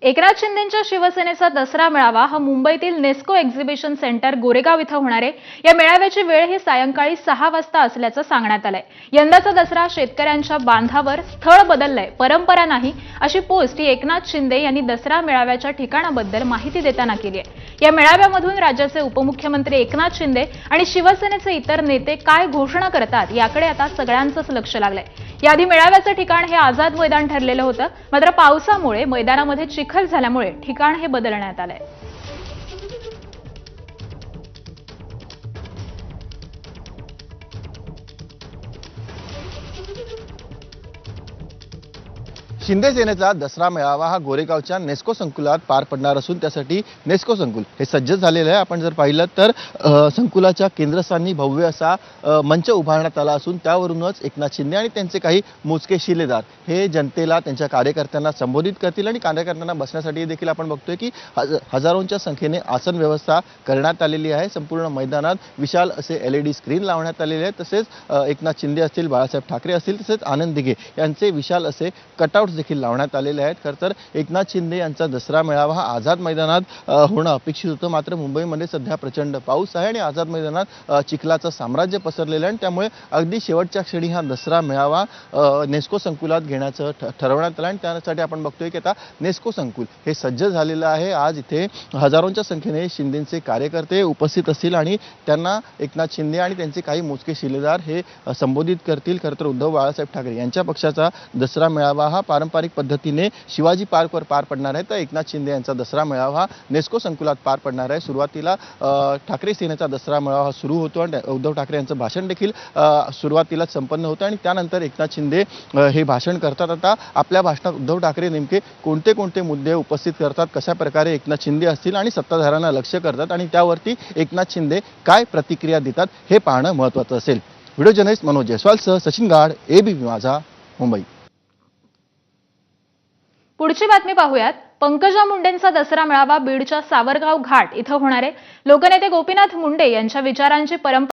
एकनाथ शिंदेंच्या शिवसेनेचा दसरा मेळावा हा मुंबईतील नेस्को एक्झिबिशन सेंटर गोरेगाव इथं होणार आहे। या मेळाव्याची वेळ ही सायंकाळी 6 वाजता असल्याचं सांगण्यात आलंय। यंदाचा दसरा शेतकऱ्यांच्या बांधावर स्थळ बदललंय, परंपरा नाही, अशी पोस्ट ही एकनाथ शिंदे यांनी दसरा मेळाव्याच्या ठिकाणाबद्दल माहिती देताना केली आहे। या मेळाव्यामधून राज्याचे उपमुख्यमंत्री एकनाथ शिंदे आणि शिवसेनेचे इतर नेते काय घोषणा करतात याकडे आता सगळ्यांचंच लक्ष लागलंय। याआधी मेळाव्याचं ठिकाण हे आझाद मैदान ठरलेलं होतं, मात्र पावसामुळे मैदानामध्ये चिखल झाल्यामुळे ठिकाण हे बदलण्यात आलंय। शिंदे सेनेचा दसरा मेळावा हा गोरेगावच्या नेस्को संकुलात पार पडणार असून त्यासाठी नेस्को संकुल हे सज्ज झालेलं आहे। आपण जर पाहिलं तर संकुलाच्या केंद्रस्थानी भव्य असा मंच उभारण्यात आला असून त्यावरूनच एकनाथ शिंदे आणि त्यांचे काही मोजके शिलेदार हे जनतेला, त्यांच्या कार्यकर्त्यांना संबोधित करतील आणि कार्यकर्त्यांना बसण्यासाठी देखील आपण बघतोय की हजारोंच्या संख्येने आसन व्यवस्था करण्यात आलेली आहे। संपूर्ण मैदानात विशाल असे LED स्क्रीन लावण्यात आलेले आहेत। तसेच एकनाथ शिंदे असतील, बाळासाहेब ठाकरे असतील, तसेच आनंद दिघे यांचे विशाल असे कटआउट देखील लावण्यात आलेले आहेत। खरं तर एकनाथ शिंदे यांचा दसरा मेळावा हा आझाद मैदानात होणं अपेक्षित होतं, मात्र मुंबईमध्ये सध्या प्रचंड पाऊस आहे आणि आझाद मैदानात चिखलाचं साम्राज्य पसरलेलं आहे आणि त्यामुळे अगदी शेवटच्या क्षणी हा दसरा मेळावा नेस्को संकुलात घेण्याचं ठरवण्यात आलं आणि त्यासाठी आपण बघतोय की आता नेस्को संकुल हे सज्ज झालेलं आहे। आज इथे हजारोंच्या संख्येने शिंदेचे कार्यकर्ते उपस्थित असतील आणि त्यांना एकनाथ शिंदे आणि त्यांचे काही मोजके शिलेदार हे संबोधित करतील। खरं तर उद्धव बाळासाहेब ठाकरे यांच्या पक्षाचा दसरा मेळावा हा पारंपरिक पद्धतीने शिवाजी पार्कवर पार पडणार आहे, तर एकनाथ शिंदे यांचा दसरा मेळावा नेस्को संकुलात पार पडणार आहे। सुरुवातीला ठाकरे सेनेचा दसरा मेळावा सुरू होतो आणि उद्धव ठाकरे यांचं भाषण देखील सुरुवातीला संपन्न होतं आणि त्यानंतर एकनाथ शिंदे हे भाषण करतात। आता आपल्या भाषणात उद्धव ठाकरे नेमके कोणते कोणते मुद्दे उपस्थित करतात, कशा प्रकारे एकनाथ शिंदे असतील आणि सत्ताधाऱ्यांना लक्ष्य करतात आणि त्यावरती एकनाथ शिंदे काय प्रतिक्रिया देतात हे पाहणं महत्त्वाचं असेल। व्हिडिओ जर्नलिस्ट मनोज जयस्वालसह सचिन गाड, ABP माझा, मुंबई। पुढची बातमी पाहूयात। पंकजा मुंडेंचा दसरा मेळावा बीडच्या सावरगाव घाट इथं होणार आहे। लोकनेते गोपीनाथ मुंडे यांच्या विचारांची परंपरा